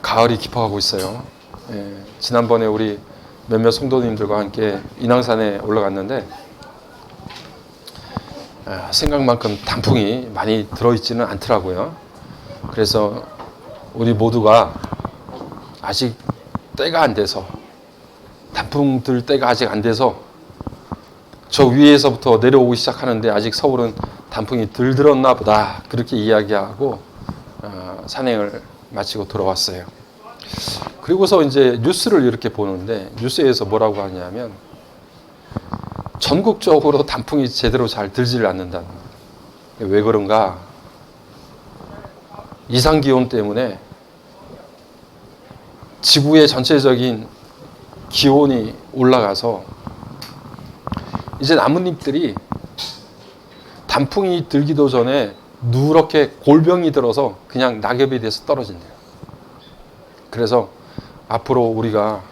가을이 깊어가고 있어요. 지난번에 우리 몇몇 성도님들과 함께 인왕산에 올라갔는데 생각만큼 단풍이 많이 들어있지는 않더라고요. 그래서 우리 모두가 아직 때가 안 돼서, 단풍 들 때가 아직 안 돼서 저 위에서부터 내려오기 시작하는데 아직 서울은 단풍이 덜 들었나 보다, 그렇게 이야기하고 산행을 마치고 돌아왔어요. 그리고서 이제 뉴스를 이렇게 보는데 뉴스에서 뭐라고 하냐면 전국적으로 단풍이 제대로 잘 들지를 않는다는 거예요. 왜 그런가? 이상기온 때문에 지구의 전체적인 기온이 올라가서 이제 나뭇잎들이 단풍이 들기도 전에 누렇게 골병이 들어서 그냥 낙엽이 돼서 떨어진대요. 그래서 앞으로 우리가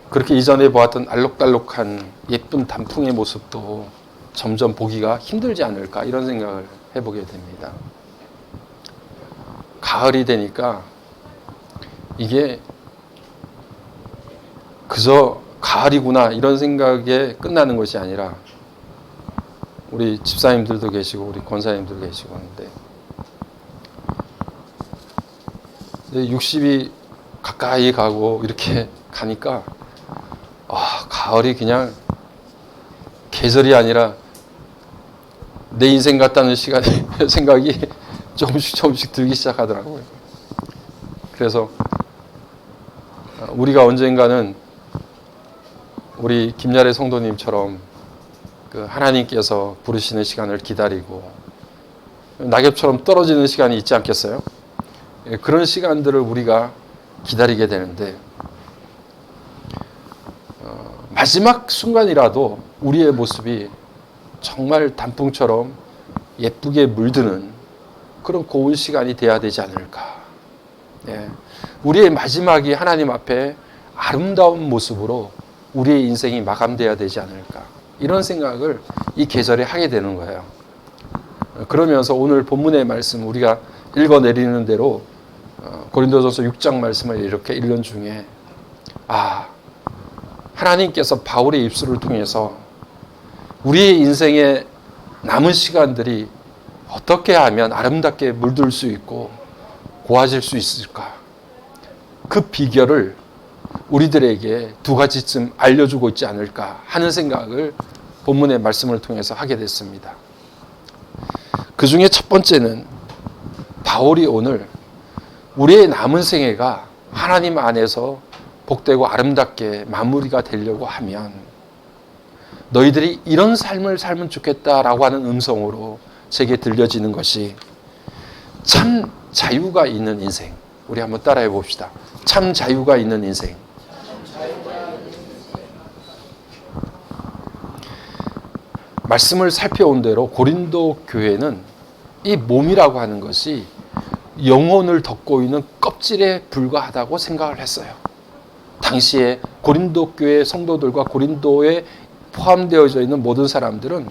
그렇게 이전에 보았던 알록달록한 예쁜 단풍의 모습도 점점 보기가 힘들지 않을까, 이런 생각을 해보게 됩니다. 가을이 되니까 이게 그저 가을이구나 이런 생각에 끝나는 것이 아니라, 우리 집사님들도 계시고 우리 권사님들도 계시고 하는데 60이 가까이 가고 이렇게 가니까 가을이 그냥 계절이 아니라 내 인생 같다는 생각이 조금씩 들기 시작하더라고요. 그래서 우리가 언젠가는 우리 김야래 성도님처럼 그 하나님께서 부르시는 시간을 기다리고 낙엽처럼 떨어지는 시간이 있지 않겠어요? 그런 시간들을 우리가 기다리게 되는데, 마지막 순간이라도 우리의 모습이 정말 단풍처럼 예쁘게 물드는 그런 고운 시간이 돼야 되지 않을까. 우리의 마지막이 하나님 앞에 아름다운 모습으로 우리의 인생이 마감돼야 되지 않을까, 이런 생각을 이 계절에 하게 되는 거예요. 그러면서 오늘 본문의 말씀 우리가 읽어내리는 대로 고린도전서 6장 말씀을 이렇게 읽는 중에 하나님께서 바울의 입술을 통해서 우리의 인생의 남은 시간들이 어떻게 하면 아름답게 물들 수 있고 고와질 수 있을까, 그 비결을 우리들에게 두 가지쯤 알려주고 있지 않을까 하는 생각을 본문의 말씀을 통해서 하게 됐습니다. 그 중에 첫 번째는 바울이 오늘 우리의 남은 생애가 하나님 안에서 복되고 아름답게 마무리가 되려고 하면 너희들이 이런 삶을 살면 좋겠다라고 하는 음성으로 제게 들려지는 것이 참 자유가 있는 인생. 우리 한번 따라해 봅시다. 참 자유가 있는 인생. 말씀을 살펴온 대로 고린도 교회는 이 몸이라고 하는 것이 영혼을 덮고 있는 껍질에 불과하다고 생각을 했어요. 당시에 고린도 교회 성도들과 고린도에 포함되어져 있는 모든 사람들은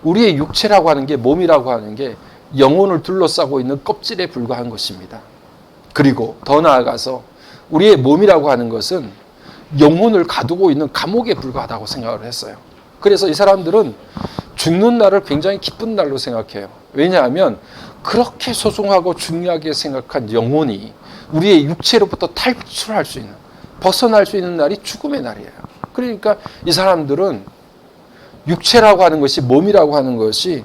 우리의 육체라고 하는 게, 몸이라고 하는 게 영혼을 둘러싸고 있는 껍질에 불과한 것입니다. 그리고 더 나아가서 우리의 몸이라고 하는 것은 영혼을 가두고 있는 감옥에 불과하다고 생각을 했어요. 그래서 이 사람들은 죽는 날을 굉장히 기쁜 날로 생각해요. 왜냐하면 그렇게 소중하고 중요하게 생각한 영혼이 우리의 육체로부터 탈출할 수 있는, 벗어날 수 있는 날이 죽음의 날이에요. 그러니까 이 사람들은 육체라고 하는 것이, 몸이라고 하는 것이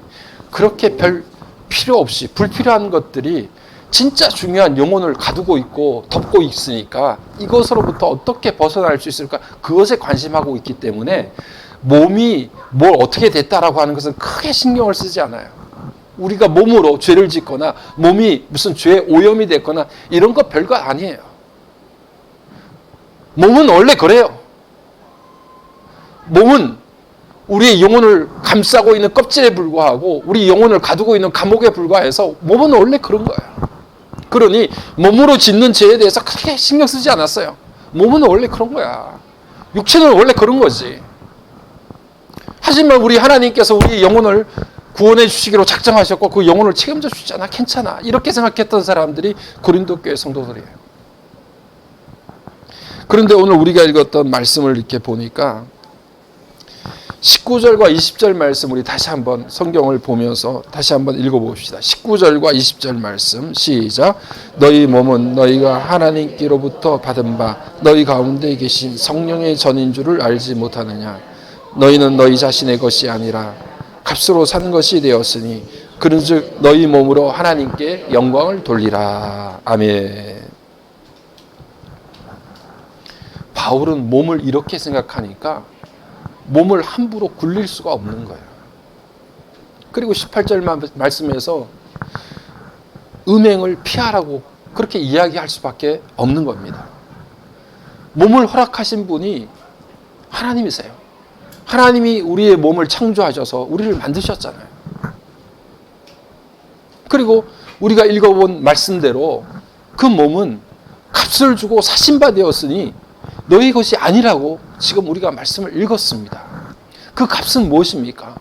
그렇게 별 필요 없이 불필요한 것들이 진짜 중요한 영혼을 가두고 있고 덮고 있으니까 이것으로부터 어떻게 벗어날 수 있을까, 그것에 관심하고 있기 때문에 몸이 뭘 어떻게 됐다라고 하는 것은 크게 신경을 쓰지 않아요. 우리가 몸으로 죄를 짓거나 몸이 무슨 죄에 오염이 됐거나 이런 거 별거 아니에요. 몸은 원래 그래요. 몸은 우리의 영혼을 감싸고 있는 껍질에 불과하고 우리 영혼을 가두고 있는 감옥에 불과해서 몸은 원래 그런 거예요. 그러니 몸으로 짓는 죄에 대해서 크게 신경 쓰지 않았어요. 몸은 원래 그런 거야. 육체는 원래 그런 거지. 하지만 우리 하나님께서 우리 영혼을 구원해 주시기로 작정하셨고 그 영혼을 책임져 주잖아, 괜찮아, 이렇게 생각했던 사람들이 고린도 교회 성도들이에요. 그런데 오늘 우리가 읽었던 말씀을 이렇게 보니까 19절과 20절 말씀 우리 다시 한번 성경을 보면서 다시 한번 읽어봅시다. 19절과 20절 말씀 시작. 너희 몸은 너희가 하나님께로부터 받은 바 너희 가운데 계신 성령의 전인 줄을 알지 못하느냐. 너희는 너희 자신의 것이 아니라 값으로 산 것이 되었으니 그런즉 너희 몸으로 하나님께 영광을 돌리라. 아멘. 바울은 몸을 이렇게 생각하니까 몸을 함부로 굴릴 수가 없는 거예요. 그리고 18절 말씀에서 음행을 피하라고 그렇게 이야기할 수밖에 없는 겁니다. 몸을 허락하신 분이 하나님이세요. 하나님이 우리의 몸을 창조하셔서 우리를 만드셨잖아요. 그리고 우리가 읽어본 말씀대로 그 몸은 값을 주고 사신 바 되었으니 너희 것이 아니라고 지금 우리가 말씀을 읽었습니다. 그 값은 무엇입니까?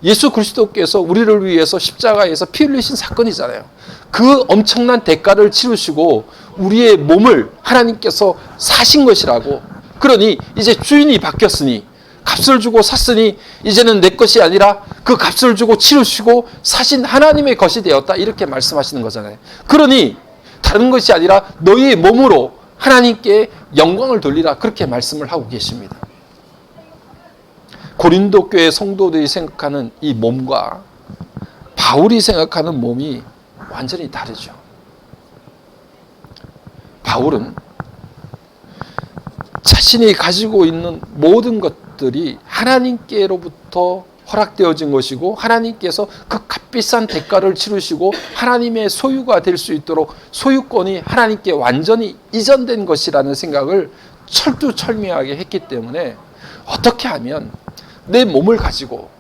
예수 그리스도께서 우리를 위해서 십자가에서 피 흘리신 사건이잖아요. 그 엄청난 대가를 치르시고 우리의 몸을 하나님께서 사신 것이라고. 그러니 이제 주인이 바뀌었으니 값을 주고 샀으니 이제는 내 것이 아니라 그 값을 주고 치르시고 사신 하나님의 것이 되었다. 이렇게 말씀하시는 거잖아요. 그러니 다른 것이 아니라 너희의 몸으로 하나님께 영광을 돌리라. 그렇게 말씀을 하고 계십니다. 고린도 교회 성도들이 생각하는 이 몸과 바울이 생각하는 몸이 완전히 다르죠. 바울은 자신이 가지고 있는 모든 것들이 하나님께로부터 허락되어진 것이고 하나님께서 그 값비싼 대가를 치르시고 하나님의 소유가 될 수 있도록 소유권이 하나님께 완전히 이전된 것이라는 생각을 철두철미하게 했기 때문에 어떻게 하면 내 몸을 가지고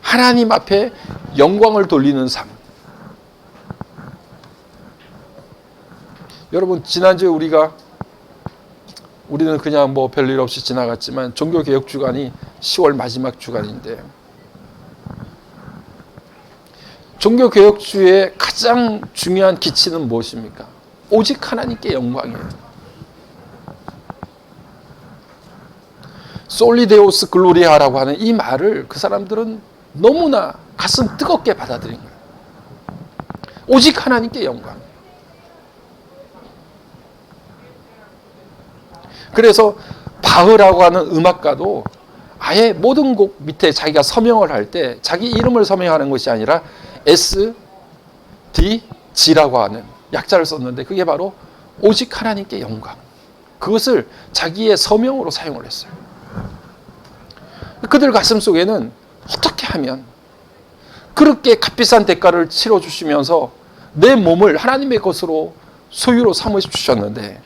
하나님 앞에 영광을 돌리는 삶. 여러분 지난주에 우리는 그냥 뭐 별일 없이 지나갔지만 종교개혁 주간이 10월 마지막 주간인데 종교개혁주의 가장 중요한 기치는 무엇입니까? 오직 하나님께 영광이에요. 솔리데오스 글로리아라고 하는 이 말을 그 사람들은 너무나 가슴 뜨겁게 받아들인 거예요. 오직 하나님께 영광. 그래서 바흐라고 하는 음악가도 아예 모든 곡 밑에 자기가 서명을 할 때 자기 이름을 서명하는 것이 아니라 SDG라고 하는 약자를 썼는데 그게 바로 오직 하나님께 영광. 그것을 자기의 서명으로 사용을 했어요. 그들 가슴 속에는 어떻게 하면 그렇게 값비싼 대가를 치러주시면서 내 몸을 하나님의 것으로 소유로 삼으셨는데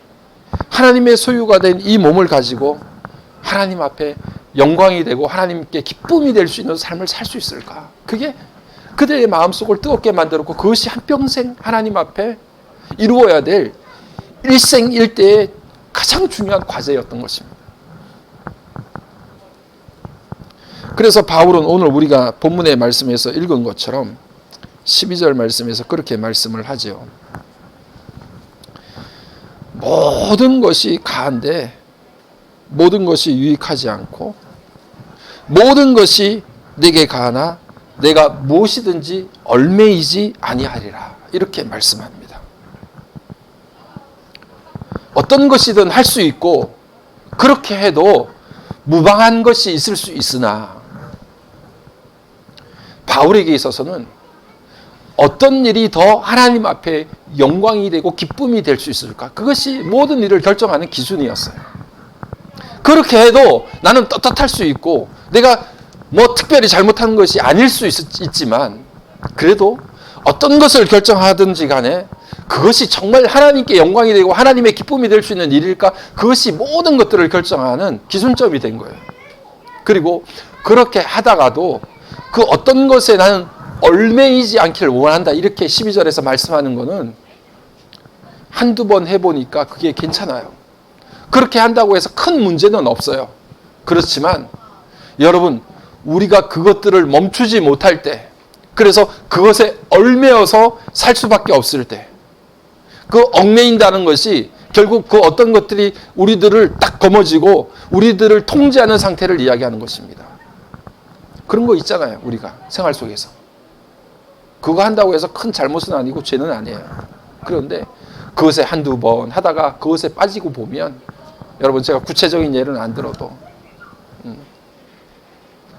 하나님의 소유가 된 이 몸을 가지고 하나님 앞에 영광이 되고 하나님께 기쁨이 될 수 있는 삶을 살 수 있을까? 그게 그들의 마음속을 뜨겁게 만들었고 그것이 한평생 하나님 앞에 이루어야 될 일생일대의 가장 중요한 과제였던 것입니다. 그래서 바울은 오늘 우리가 본문의 말씀에서 읽은 것처럼 12절 말씀에서 그렇게 말씀을 하죠. 모든 것이 가한데 모든 것이 유익하지 않고 모든 것이 내게 가하나 내가 무엇이든지 얽매이지 아니하리라. 이렇게 말씀합니다. 어떤 것이든 할 수 있고 그렇게 해도 무방한 것이 있을 수 있으나 바울에게 있어서는 어떤 일이 더 하나님 앞에 영광이 되고 기쁨이 될 수 있을까? 그것이 모든 일을 결정하는 기준이었어요. 그렇게 해도 나는 떳떳할 수 있고 내가 뭐 특별히 잘못한 것이 아닐 수 있지만 그래도 어떤 것을 결정하든지 간에 그것이 정말 하나님께 영광이 되고 하나님의 기쁨이 될 수 있는 일일까? 그것이 모든 것들을 결정하는 기준점이 된 거예요. 그리고 그렇게 하다가도 그 어떤 것에 나는 얽매이지 않기를 원한다. 이렇게 12절에서 말씀하는 것은 한두 번 해보니까 그게 괜찮아요. 그렇게 한다고 해서 큰 문제는 없어요. 그렇지만 여러분 우리가 그것들을 멈추지 못할 때 그래서 그것에 얽매여서 살 수밖에 없을 때 그 얽매인다는 것이 결국 그 어떤 것들이 우리들을 딱 거머쥐고 우리들을 통제하는 상태를 이야기하는 것입니다. 그런 거 있잖아요. 우리가 생활 속에서. 그거 한다고 해서 큰 잘못은 아니고 죄는 아니에요. 그런데 그것에 한두 번 하다가 그것에 빠지고 보면, 여러분 제가 구체적인 예는 안 들어도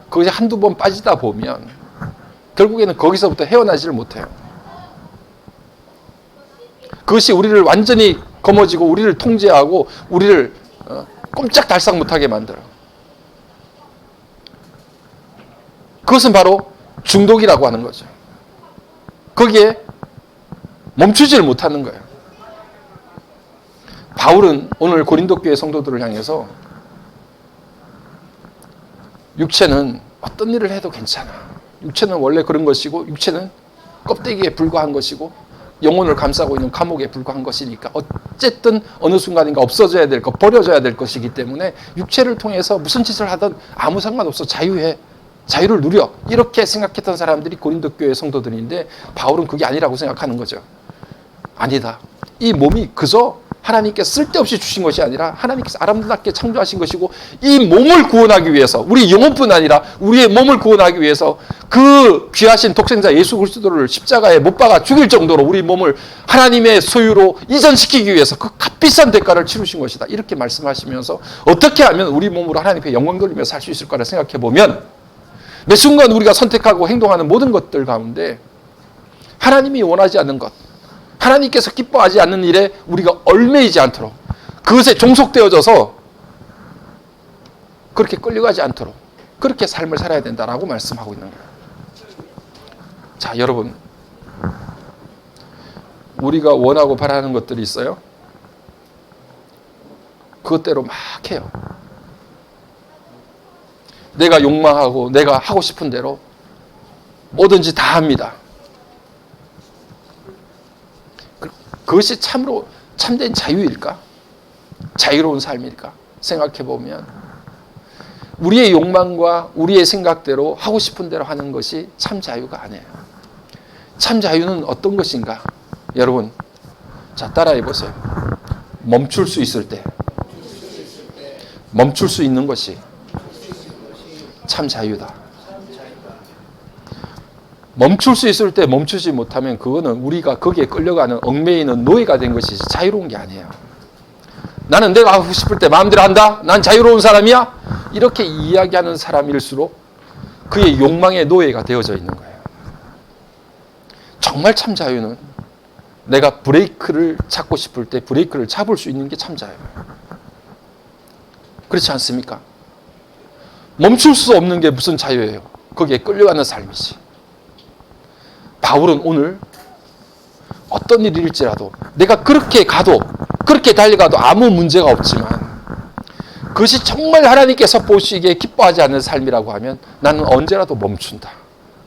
그것이 한두 번 빠지다 보면 결국에는 거기서부터 헤어나지를 못해요. 그것이 우리를 완전히 거머쥐고 우리를 통제하고 우리를 꼼짝달싹 못하게 만들어요. 그것은 바로 중독이라고 하는 거죠. 거기에 멈추지를 못하는 거예요. 바울은 오늘 고린도 교회 성도들을 향해서 육체는 어떤 일을 해도 괜찮아. 육체는 원래 그런 것이고 육체는 껍데기에 불과한 것이고 영혼을 감싸고 있는 감옥에 불과한 것이니까 어쨌든 어느 순간인가 없어져야 될 것, 버려져야 될 것이기 때문에 육체를 통해서 무슨 짓을 하든 아무 상관없어. 자유해. 자유를 누려. 이렇게 생각했던 사람들이 고린도 교회 성도들인데 바울은 그게 아니라고 생각하는 거죠. 아니다. 이 몸이 그저 하나님께서 쓸데없이 주신 것이 아니라 하나님께서 아름답게 창조하신 것이고 이 몸을 구원하기 위해서, 우리 영혼뿐 아니라 우리의 몸을 구원하기 위해서 그 귀하신 독생자 예수 그리스도를 십자가에 못 박아 죽일 정도로 우리 몸을 하나님의 소유로 이전시키기 위해서 그 값비싼 대가를 치르신 것이다. 이렇게 말씀하시면서 어떻게 하면 우리 몸으로 하나님께 영광 돌리며 살 수 있을까를 생각해 보면 매 순간 우리가 선택하고 행동하는 모든 것들 가운데 하나님이 원하지 않는 것, 하나님께서 기뻐하지 않는 일에 우리가 얽매이지 않도록, 그것에 종속되어져서 그렇게 끌려가지 않도록 그렇게 삶을 살아야 된다라고 말씀하고 있는 거예요. 자, 여러분, 우리가 원하고 바라는 것들이 있어요. 그것대로 막 해요. 내가 욕망하고 내가 하고 싶은 대로 뭐든지 다 합니다. 그것이 참으로 참된 자유일까? 자유로운 삶일까? 생각해 보면 우리의 욕망과 우리의 생각대로 하고 싶은 대로 하는 것이 참 자유가 아니에요. 참 자유는 어떤 것인가? 여러분, 자, 따라해 보세요. 멈출 수 있을 때, 멈출 수 있는 것이 참 자유다. 멈출 수 있을 때 멈추지 못하면 그거는 우리가 거기에 끌려가는 얽매이는 노예가 된 것이지 자유로운 게 아니에요. 나는 내가 하고 싶을 때 마음대로 한다. 난 자유로운 사람이야. 이렇게 이야기하는 사람일수록 그의 욕망의 노예가 되어져 있는 거예요. 정말 참 자유는 내가 브레이크를 잡고 싶을 때 브레이크를 잡을 수 있는 게 참 자유예요. 그렇지 않습니까? 멈출 수 없는 게 무슨 자유예요? 거기에 끌려가는 삶이지. 바울은 오늘 어떤 일일지라도 내가 그렇게 가도, 그렇게 달려가도 아무 문제가 없지만 그것이 정말 하나님께서 보시기에 기뻐하지 않는 삶이라고 하면 나는 언제라도 멈춘다.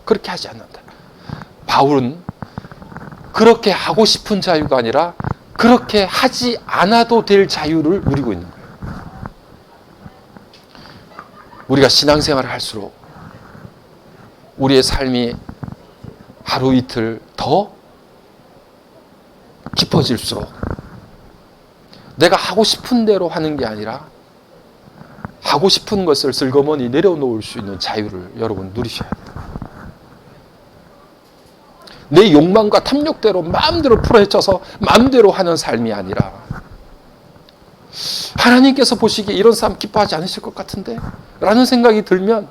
그렇게 하지 않는다. 바울은 그렇게 하고 싶은 자유가 아니라 그렇게 하지 않아도 될 자유를 누리고 있는 거예요. 우리가 신앙생활을 할수록 우리의 삶이 하루 이틀 더 깊어질수록 내가 하고 싶은 대로 하는 게 아니라 하고 싶은 것을 슬그머니 내려놓을 수 있는 자유를 여러분 누리셔야 돼요. 내 욕망과 탐욕대로 마음대로 풀어헤쳐서 마음대로 하는 삶이 아니라 하나님께서 보시기에 이런 사람 기뻐하지 않으실 것 같은데? 라는 생각이 들면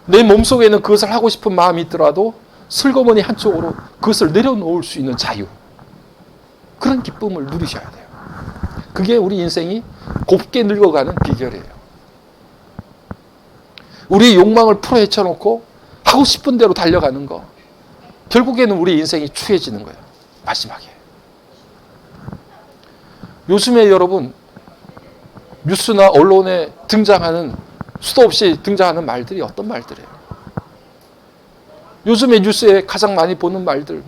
내 몸속에는 그것을 하고 싶은 마음이 있더라도 슬그머니 한쪽으로 그것을 내려놓을 수 있는 자유, 그런 기쁨을 누리셔야 돼요. 그게 우리 인생이 곱게 늙어가는 비결이에요. 우리 욕망을 풀어헤쳐놓고 하고 싶은 대로 달려가는 거, 결국에는 우리 인생이 추해지는 거예요. 마지막에. 요즘에 여러분 뉴스나 언론에 등장하는, 수도 없이 등장하는 말들이 어떤 말들이에요? 요즘에 뉴스에 가장 많이 보는 말들,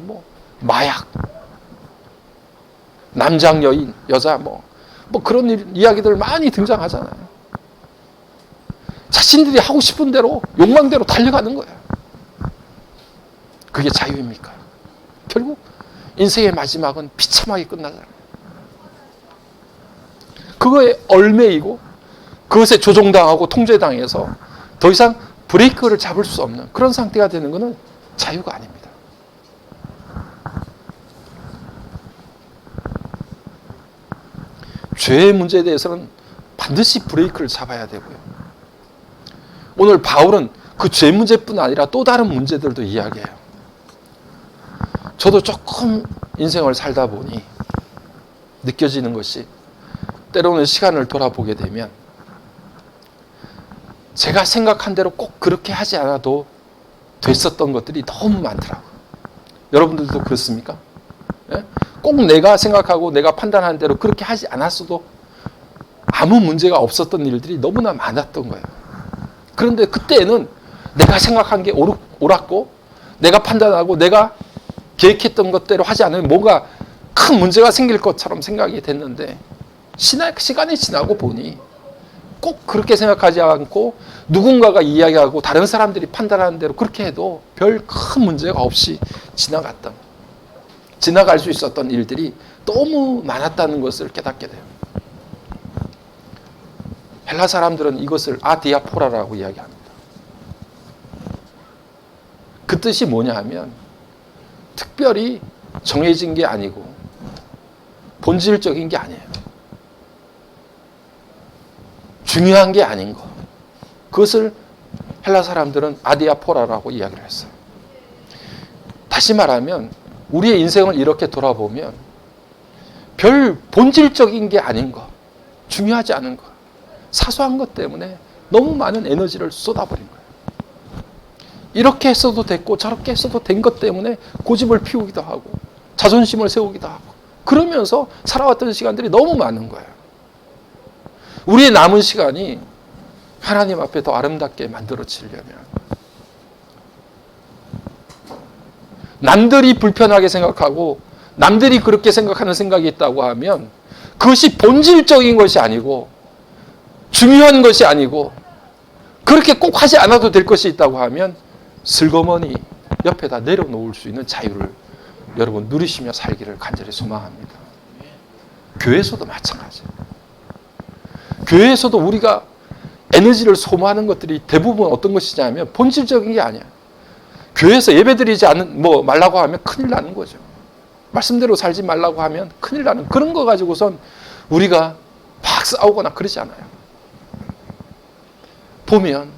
마약, 남장 여인, 여자, 그런 이야기들 많이 등장하잖아요. 자신들이 하고 싶은 대로, 욕망대로 달려가는 거예요. 그게 자유입니까? 결국 인생의 마지막은 비참하게 끝나잖아요. 그거에 얽매이고 그것에 조종당하고 통제당해서 더 이상 브레이크를 잡을 수 없는 그런 상태가 되는 것은 자유가 아닙니다. 죄의 문제에 대해서는 반드시 브레이크를 잡아야 되고요. 오늘 바울은 그 죄 문제뿐 아니라 또 다른 문제들도 이야기해요. 저도 조금 인생을 살다 보니 느껴지는 것이 때로는 시간을 돌아보게 되면 제가 생각한 대로 꼭 그렇게 하지 않아도 됐었던 것들이 너무 많더라고요. 여러분들도 그렇습니까? 예? 꼭 내가 생각하고 내가 판단한 대로 그렇게 하지 않았어도 아무 문제가 없었던 일들이 너무나 많았던 거예요. 그런데 그때는 내가 생각한 게 옳았고 내가 판단하고 내가 계획했던 것대로 하지 않으면 뭔가 큰 문제가 생길 것처럼 생각이 됐는데 시간이 지나고 보니 꼭 그렇게 생각하지 않고 누군가가 이야기하고 다른 사람들이 판단하는 대로 그렇게 해도 별 큰 문제가 없이 지나갈 수 있었던 일들이 너무 많았다는 것을 깨닫게 돼요. 헬라 사람들은 이것을 아디아포라라고 이야기합니다. 그 뜻이 뭐냐 하면 특별히 정해진 게 아니고 본질적인 게 아니에요. 중요한 게 아닌 거. 그것을 헬라 사람들은 아디아포라라고 이야기를 했어요. 다시 말하면 우리의 인생을 이렇게 돌아보면 별 본질적인 게 아닌 거, 중요하지 않은 거, 사소한 것 때문에 너무 많은 에너지를 쏟아버린 거예요. 이렇게 했어도 됐고 저렇게 했어도 된 것 때문에 고집을 피우기도 하고 자존심을 세우기도 하고 그러면서 살아왔던 시간들이 너무 많은 거예요. 우리의 남은 시간이 하나님 앞에 더 아름답게 만들어지려면 남들이 불편하게 생각하고 남들이 그렇게 생각하는 생각이 있다고 하면 그것이 본질적인 것이 아니고 중요한 것이 아니고 그렇게 꼭 하지 않아도 될 것이 있다고 하면 슬그머니 옆에다 내려놓을 수 있는 자유를 여러분 누리시며 살기를 간절히 소망합니다. 교회에서도 마찬가지예요. 교회에서도 우리가 에너지를 소모하는 것들이 대부분 어떤 것이냐면 본질적인 게 아니야. 교회에서 예배드리지 말라고 하면 큰일 나는 거죠. 말씀대로 살지 말라고 하면 큰일 나는 그런 거 가지고선 우리가 막 싸우거나 그러지 않아요. 보면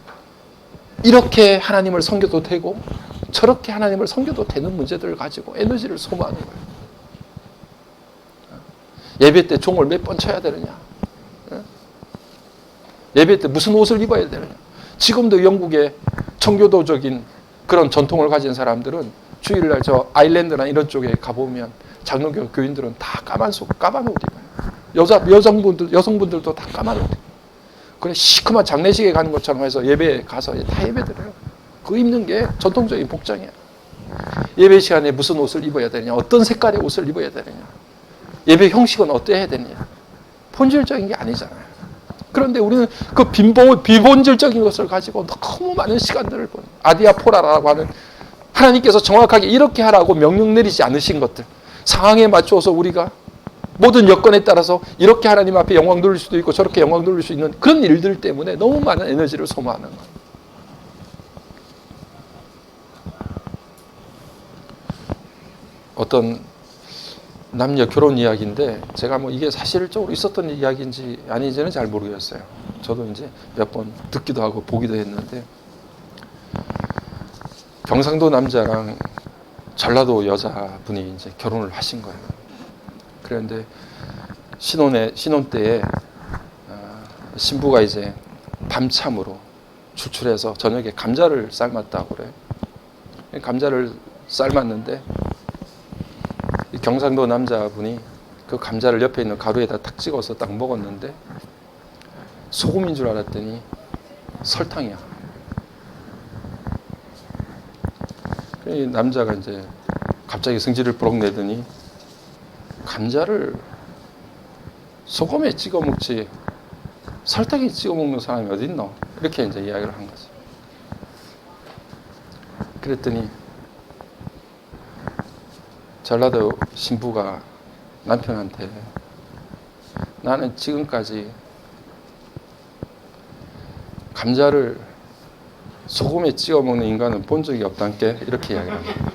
이렇게 하나님을 섬겨도 되고 저렇게 하나님을 섬겨도 되는 문제들을 가지고 에너지를 소모하는 거예요. 예배 때 종을 몇 번 쳐야 되느냐? 예배 때 무슨 옷을 입어야 되느냐? 지금도 영국의 청교도적인 그런 전통을 가진 사람들은 주일날 저 아일랜드나 이런 쪽에 가보면 장로교 교인들은 다 까만 옷 입어요. 여성분들도 다 까만 옷 입어요. 그래 시커먼 장례식에 가는 것처럼 해서 예배에 가서 다 예배드려요. 그 입는 게 전통적인 복장이야. 예배 시간에 무슨 옷을 입어야 되느냐, 어떤 색깔의 옷을 입어야 되느냐, 예배 형식은 어때야 되느냐, 본질적인 게 아니잖아요. 그런데 우리는 그 비본질적인 것을 가지고 너무 많은 시간들을 보는 아디아포라라고 하는 하나님께서 정확하게 이렇게 하라고 명령 내리지 않으신 것들, 상황에 맞춰서 우리가 모든 여건에 따라서 이렇게 하나님 앞에 영광 돌릴 수도 있고 저렇게 영광 돌릴 수 있는 그런 일들 때문에 너무 많은 에너지를 소모하는 거예요. 어떤 남녀 결혼 이야기인데 제가 이게 사실적으로 있었던 이야기인지 아닌지는 잘 모르겠어요. 저도 이제 몇 번 듣기도 하고 보기도 했는데 경상도 남자랑 전라도 여자분이 이제 결혼을 하신 거예요. 그런데 신혼 때에 신부가 이제 밤참으로 출출해서 저녁에 감자를 삶았다고 그래요. 감자를 삶았는데 경상도 남자분이 그 감자를 옆에 있는 가루에다 탁 찍어서 딱 먹었는데 소금인 줄 알았더니 설탕이야. 이 남자가 이제 갑자기 승질을 부럭 내더니 감자를 소금에 찍어 먹지 설탕에 찍어 먹는 사람이 어디 있노? 이렇게 이제 이야기를 한 거죠. 그랬더니 전라도 신부가 남편한테 나는 지금까지 감자를 소금에 찍어 먹는 인간은 본 적이 없다는 게 이렇게 이야기합니다.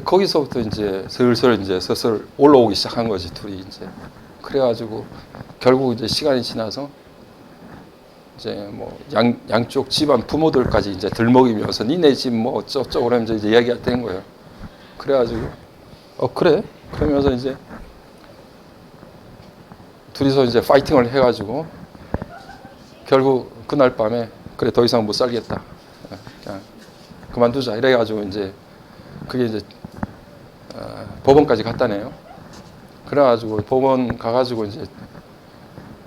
거기서부터 이제 슬슬 올라오기 시작한 거지, 둘이 이제. 그래가지고 결국 이제 시간이 지나서 이제 뭐 양쪽 집안 부모들까지 이제 들먹이면서 니네 집 뭐 어쩌고 그러면서 이제 이야기가 된 거예요. 그래가지고 그래? 그러면서 이제 둘이서 이제 파이팅을 해가지고 결국 그날 밤에 그래 더 이상 못 살겠다. 그냥 그만두자. 이래가지고 이제 그게 이제 법원까지 갔다네요. 그래가지고 법원 가가지고 이제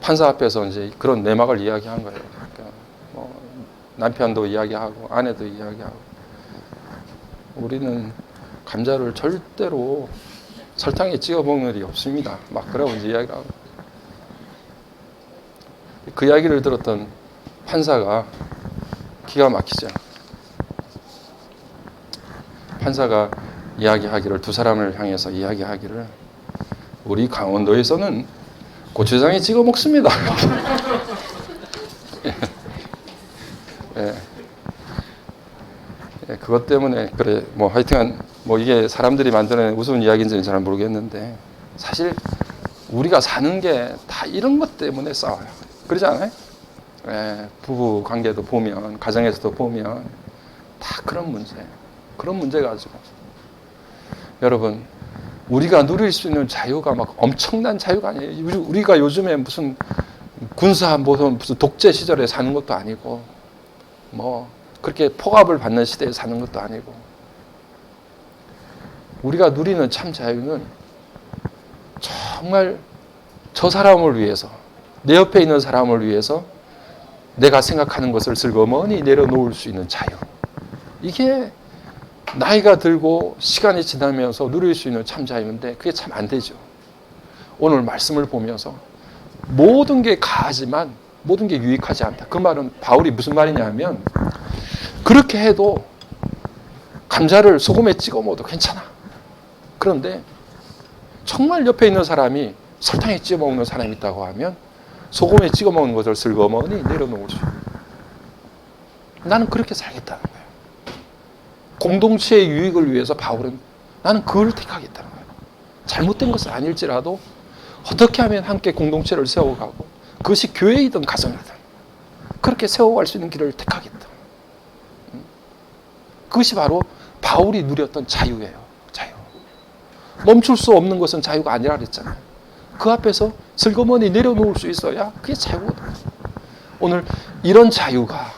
판사 앞에서 이제 그런 내막을 이야기한 거예요. 그러니까 뭐 남편도 이야기하고 아내도 이야기하고 우리는 감자를 절대로 설탕에 찍어 먹는 일이 없습니다. 막 그러고 이제 이야기하고 그 이야기를 들었던 판사가 기가 막히죠. 판사가 이야기하기를 두 사람을 향해서 이야기하기를 우리 강원도에서는 고추장에 찍어 먹습니다. 예. 예, 그것 때문에 그래 뭐 하여튼 뭐 이게 사람들이 만드는 우스운 이야기인지는 잘 모르겠는데 사실 우리가 사는 게 다 이런 것 때문에 싸워요. 그러지 않아요? 예, 부부 관계도 보면 가정에서도 보면 다 그런 문제 가지고 여러분 우리가 누릴 수 있는 자유가 막 엄청난 자유가 아니에요. 우리가 요즘에 무슨 군사 무슨 독재 시절에 사는 것도 아니고 뭐 그렇게 폭압을 받는 시대에 사는 것도 아니고 우리가 누리는 참 자유는 정말 저 사람을 위해서 내 옆에 있는 사람을 위해서 내가 생각하는 것을 슬그머니 내려놓을 수 있는 자유. 이게 나이가 들고 시간이 지나면서 누릴 수 있는 참 자유인데 그게 참 안 되죠. 오늘 말씀을 보면서 모든 게 가하지만 모든 게 유익하지 않다. 그 말은 바울이 무슨 말이냐면 그렇게 해도 감자를 소금에 찍어 먹어도 괜찮아. 그런데 정말 옆에 있는 사람이 설탕에 찍어 먹는 사람이 있다고 하면 소금에 찍어 먹는 것을 슬그머니 내려놓을 수 있어요. 나는 그렇게 살겠다는 거예요. 공동체의 유익을 위해서 바울은 나는 그걸 택하겠다는 거예요. 잘못된 것은 아닐지라도 어떻게 하면 함께 공동체를 세워가고 그것이 교회이든 가정이든 그렇게 세워갈 수 있는 길을 택하겠다. 그것이 바로 바울이 누렸던 자유예요. 자유. 멈출 수 없는 것은 자유가 아니라 그랬잖아요. 그 앞에서 슬그머니 내려놓을 수 있어야 그게 자유거든요. 오늘 이런 자유가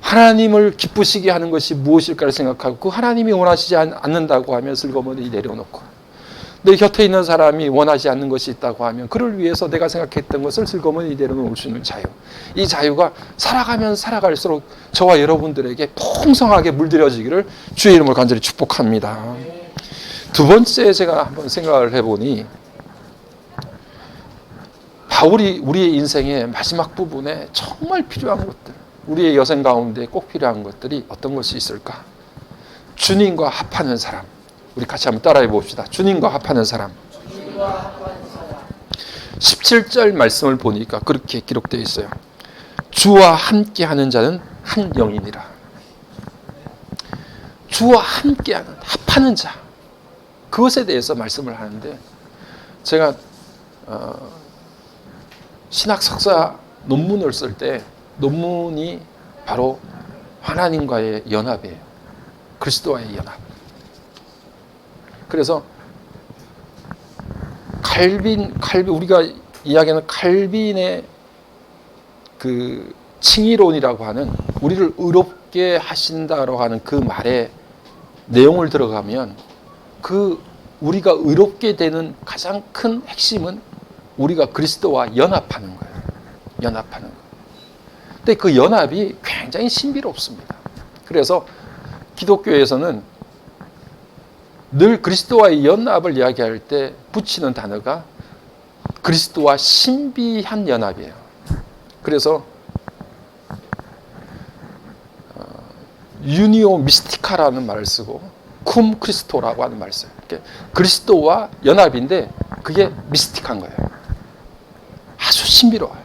하나님을 기쁘시게 하는 것이 무엇일까를 생각하고 그 하나님이 원하시지 않는다고 하면 슬그머니 내려놓고 내 곁에 있는 사람이 원하지 않는 것이 있다고 하면 그를 위해서 내가 생각했던 것을 슬그머니 내려놓을 수 있는 자유. 이 자유가 살아가면 살아갈수록 저와 여러분들에게 풍성하게 물들여지기를 주의 이름으로 간절히 축복합니다. 두 번째 제가 한번 생각을 해보니 바울이 우리의 인생의 마지막 부분에 정말 필요한 것들 우리의 여생 가운데 꼭 필요한 것들이 어떤 것이 있을까? 주님과 합하는 사람. 우리 같이 한번 따라해 봅시다. 주님과 합하는 사람. 17절 말씀을 보니까 그렇게 기록되어 있어요. 주와 함께하는 자는 한 영이니라. 주와 함께하는 합하는 자. 그것에 대해서 말씀을 하는데 제가 신학 석사 논문을 쓸 때 논문이 바로 하나님과의 연합이에요. 그리스도와의 연합. 그래서 칼빈 우리가 이야기하는 칼빈의 그 칭의론이라고 하는 우리를 의롭게 하신다라고 하는 그 말의 내용을 들어가면 그 우리가 의롭게 되는 가장 큰 핵심은 우리가 그리스도와 연합하는 거예요. 연합하는 거예요. 근데 그 연합이 굉장히 신비롭습니다. 그래서 기독교에서는 늘 그리스도와의 연합을 이야기할 때 붙이는 단어가 그리스도와 신비한 연합이에요. 그래서 유니오 미스티카라는 말을 쓰고 쿰 크리스토라고 하는 말을 써요. 그리스도와 연합인데 그게 미스틱한 거예요. 아주 신비로워요.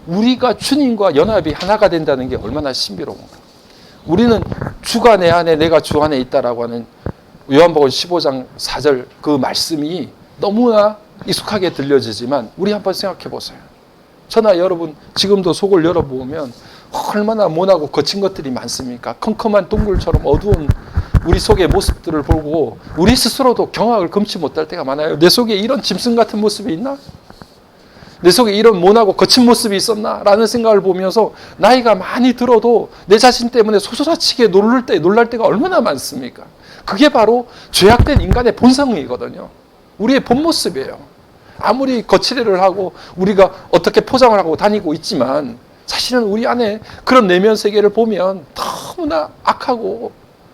우리가 주님과 연합이 하나가 된다는 게 얼마나 신비로운가. 우리는 주가 내 안에 내가 주 안에 있다라고 하는 요한복음 15장 4절 그 말씀이 너무나 익숙하게 들려지지만 우리 한번 생각해 보세요. 저나 여러분 지금도 속을 열어보면 얼마나 모나고 거친 것들이 많습니까? 컴컴한 동굴처럼 어두운 우리 속의 모습들을 보고 우리 스스로도 경악을 금치 못할 때가 많아요. 내 속에 이런 짐승 같은 모습이 있나? 내 속에 이런 모나고 거친 모습이 있었나? 라는 생각을 보면서 나이가 많이 들어도 내 자신 때문에 소소라치게 놀랄 때가 얼마나 많습니까? 그게 바로 죄악된 인간의 본성이거든요. 우리의 본 모습이에요. 아무리 거칠애를 하고 우리가 어떻게 포장을 하고 다니고 있지만 사실은 우리 안에 그런 내면 세계를 보면 너무나 악하고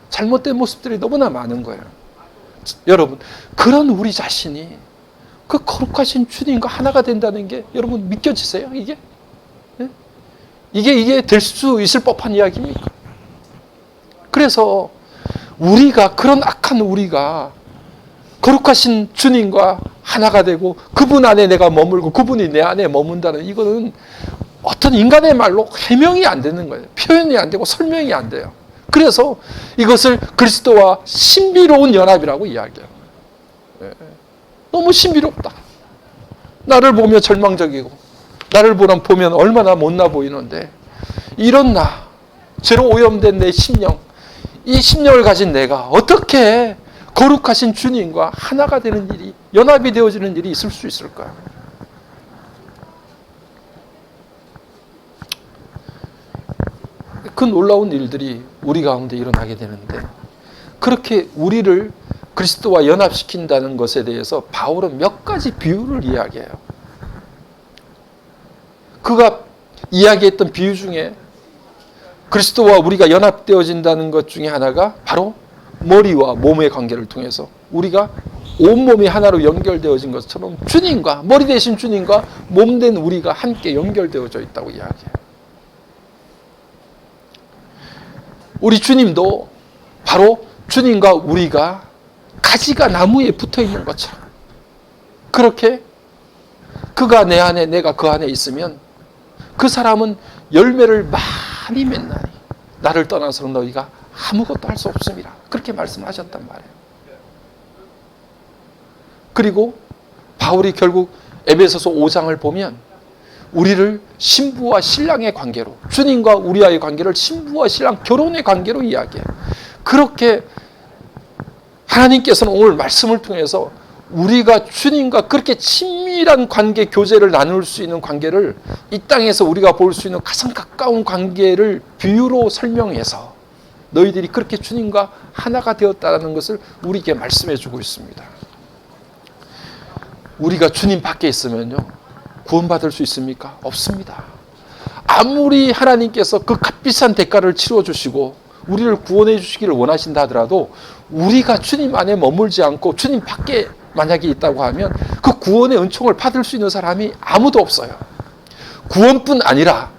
잘못된 모습들이 너무나 많은 거예요. 여러분, 그런 우리 자신이 그 거룩하신 주님과 하나가 된다는 게 여러분 믿겨지세요? 이게? 네? 이게 될 수 있을 법한 이야기입니까? 그래서 우리가 그런 악한 우리가 거룩하신 주님과 하나가 되고 그분 안에 내가 머물고 그분이 내 안에 머문다는 이거는 어떤 인간의 말로 해명이 안 되는 거예요. 표현이 안 되고 설명이 안 돼요. 그래서 이것을 그리스도와 신비로운 연합이라고 이야기해요. 너무 신비롭다. 나를 보며 절망적이고 나를 보면 얼마나 못나 보이는데 이런 나, 죄로 오염된 내 심령, 이 심령을 가진 내가 어떻게 거룩하신 주님과 하나가 되는 일이, 연합이 되어지는 일이 있을 수 있을까요? 그 놀라운 일들이 우리 가운데 일어나게 되는데 그렇게 우리를 그리스도와 연합시킨다는 것에 대해서 바울은 몇 가지 비유를 이야기해요. 그가 이야기했던 비유 중에 그리스도와 우리가 연합되어진다는 것 중에 하나가 바로 머리와 몸의 관계를 통해서 우리가 온몸이 하나로 연결되어진 것처럼 주님과, 머리 대신 주님과 몸된 우리가 함께 연결되어져 있다고 이야기해요. 우리 주님도 바로 주님과 우리가 가지가 나무에 붙어 있는 것처럼 그렇게 그가 내 안에 내가 그 안에 있으면 그 사람은 열매를 많이 맺나니 나를 떠나서는 너희가 아무것도 할 수 없습니다. 그렇게 말씀하셨단 말이에요. 그리고 바울이 결국 에베소서 5장을 보면 우리를 신부와 신랑의 관계로, 주님과 우리와의 관계를 신부와 신랑 결혼의 관계로 이야기해요. 그렇게 하나님께서는 오늘 말씀을 통해서 우리가 주님과 그렇게 친밀한 관계, 교제를 나눌 수 있는 관계를 이 땅에서 우리가 볼 수 있는 가장 가까운 관계를 비유로 설명해서 너희들이 그렇게 주님과 하나가 되었다는 것을 우리에게 말씀해 주고 있습니다. 우리가 주님 밖에 있으면요, 구원받을 수 있습니까? 없습니다. 아무리 하나님께서 그 값비싼 대가를 치러주시고 우리를 구원해 주시기를 원하신다 하더라도 우리가 주님 안에 머물지 않고 주님 밖에 만약에 있다고 하면 그 구원의 은총을 받을 수 있는 사람이 아무도 없어요. 구원뿐 아니라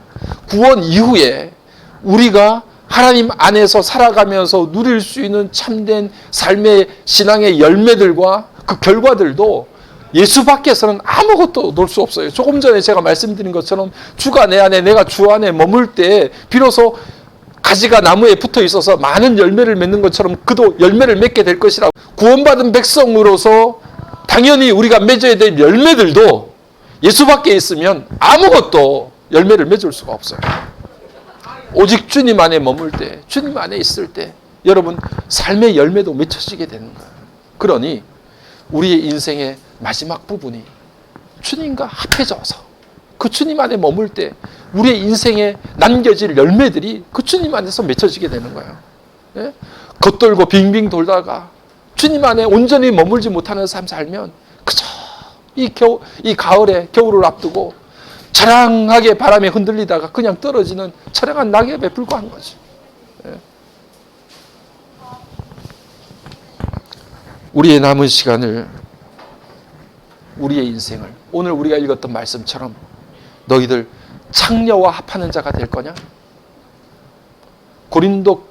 구원 이후에 우리가 하나님 안에서 살아가면서 누릴 수 있는 참된 삶의 신앙의 열매들과 그 결과들도 예수 밖에서는 아무것도 놓을 수 없어요. 조금 전에 제가 말씀드린 것처럼 주가 내 안에 내가 주 안에 머물 때 비로소 가지가 나무에 붙어 있어서 많은 열매를 맺는 것처럼 그도 열매를 맺게 될 것이라고. 구원받은 백성으로서 당연히 우리가 맺어야 될 열매들도 예수 밖에 있으면 아무것도 열매를 맺을 수가 없어요. 오직 주님 안에 머물 때, 주님 안에 있을 때 여러분 삶의 열매도 맺혀지게 되는 거예요. 그러니 우리의 인생의 마지막 부분이 주님과 합해져서 그 주님 안에 머물 때 우리의 인생에 남겨질 열매들이 그 주님 안에서 맺혀지게 되는 거예요. 예? 겉돌고 빙빙 돌다가 주님 안에 온전히 머물지 못하는 삶 살면 그저 이 가을에 겨울을 앞두고 자랑하게 바람에 흔들리다가 그냥 떨어지는 처량한 낙엽에 불과한 거지. 예? 우리의 남은 시간을, 우리의 인생을 오늘 우리가 읽었던 말씀처럼 너희들 창녀와 합하는 자가 될 거냐? 고린도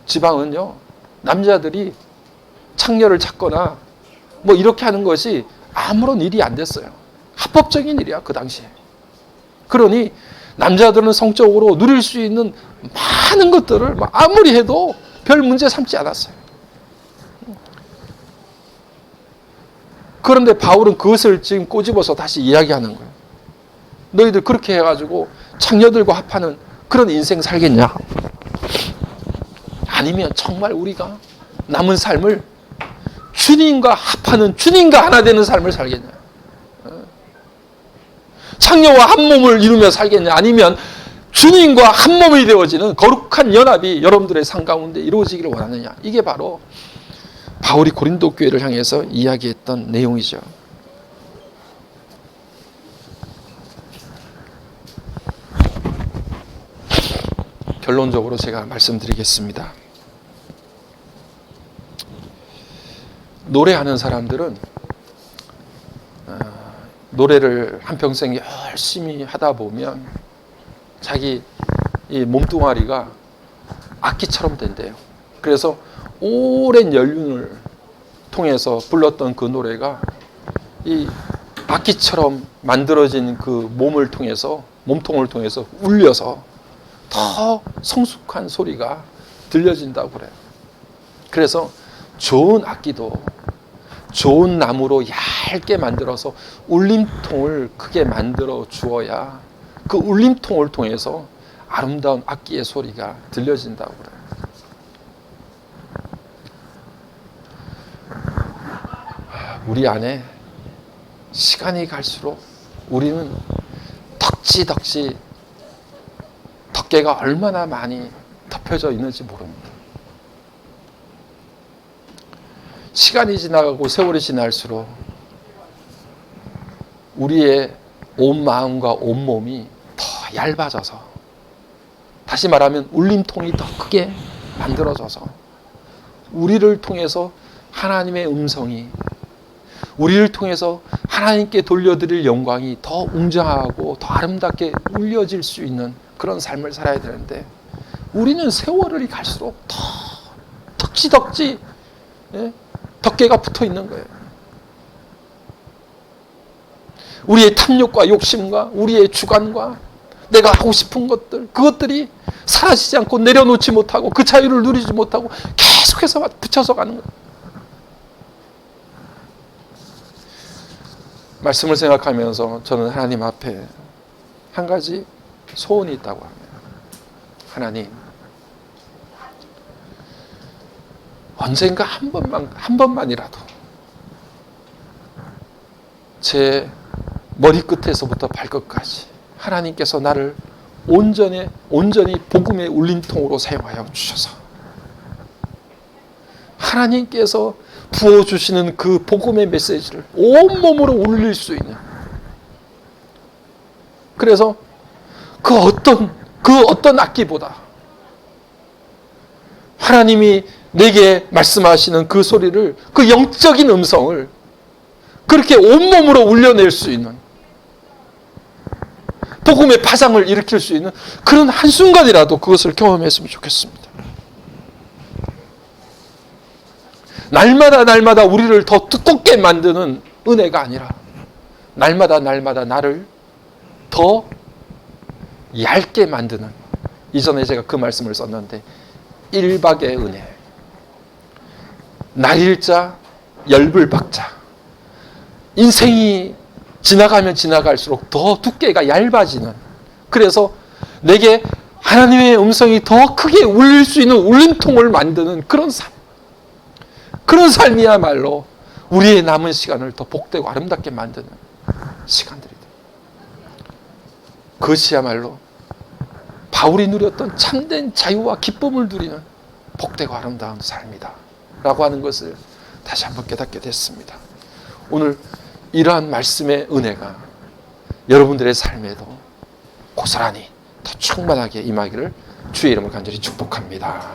지방은요, 남자들이 창녀를 찾거나 뭐 이렇게 하는 것이 아무런 일이 안 됐어요. 합법적인 일이야, 그 당시에. 그러니 남자들은 성적으로 누릴 수 있는 많은 것들을 아무리 해도 별 문제 삼지 않았어요. 그런데 바울은 그것을 지금 꼬집어서 다시 이야기하는 거예요. 너희들 그렇게 해가지고 창녀들과 합하는 그런 인생 살겠냐? 아니면 정말 우리가 남은 삶을 주님과 합하는, 주님과 하나 되는 삶을 살겠냐? 창녀와 한 몸을 이루며 살겠냐? 아니면 주님과 한 몸이 되어지는 거룩한 연합이 여러분들의 삶 가운데 이루어지기를 원하느냐? 이게 바로 바울이 고린도 교회를 향해서 이야기했던 내용이죠. 결론적으로 제가 말씀드리겠습니다. 노래하는 사람들은 노래를 한평생 열심히 하다 보면 자기 이 몸뚱아리가 악기처럼 된대요. 그래서 오랜 연륜을 통해서 불렀던 그 노래가 이 악기처럼 만들어진 그 몸을 통해서, 몸통을 통해서 울려서 더 성숙한 소리가 들려진다고 그래요. 그래서 좋은 악기도 좋은 나무로 얇게 만들어서 울림통을 크게 만들어 주어야 그 울림통을 통해서 아름다운 악기의 소리가 들려진다고 그래요. 우리 안에 시간이 갈수록 우리는 덕지덕지 덮개가 얼마나 많이 덮여져 있는지 모릅니다. 시간이 지나가고 세월이 지날수록 우리의 온 마음과 온 몸이 더 얇아져서, 다시 말하면 울림통이 더 크게 만들어져서 우리를 통해서 하나님의 음성이, 우리를 통해서 하나님께 돌려드릴 영광이 더 웅장하고 더 아름답게 울려질 수 있는 그런 삶을 살아야 되는데, 우리는 세월이 갈수록 더 덕지덕지 덮개가 붙어 있는 거예요. 우리의 탐욕과 욕심과 우리의 주관과 내가 하고 싶은 것들, 그것들이 사라지지 않고 내려놓지 못하고 그 자유를 누리지 못하고 계속해서 붙여서 가는 거예요. 말씀을 생각하면서 저는 하나님 앞에 한 가지 소원이 있다고 합니다. 하나님, 언젠가 한 번만이라도 제 머리끝에서부터 발끝까지 하나님께서 나를 온전히 복음의 울림통으로 사용하여 주셔서 하나님께서 부어주시는 그 복음의 메시지를 온몸으로 울릴 수 있는, 그래서 그 어떤 악기보다 하나님이 내게 말씀하시는 그 소리를, 그 영적인 음성을 그렇게 온몸으로 울려낼 수 있는, 복음의 파장을 일으킬 수 있는 그런 한순간이라도 그것을 경험했으면 좋겠습니다. 날마다 우리를 더 두껍게 만드는 은혜가 아니라 날마다 나를 더 얇게 만드는, 이전에 제가 그 말씀을 썼는데, 일박의 은혜, 날일자 열불 박자. 인생이 지나가면 지나갈수록 더 두께가 얇아지는, 그래서 내게 하나님의 음성이 더 크게 울릴 수 있는 울림통을 만드는 그런 삶, 그런 삶이야말로 우리의 남은 시간을 더 복되고 아름답게 만드는 시간들이다. 그것이야말로 바울이 누렸던 참된 자유와 기쁨을 누리는 복되고 아름다운 삶이다 라고 하는 것을 다시 한번 깨닫게 됐습니다. 오늘 이러한 말씀의 은혜가 여러분들의 삶에도 고스란히 더 충만하게 임하기를 주의 이름으로 간절히 축복합니다.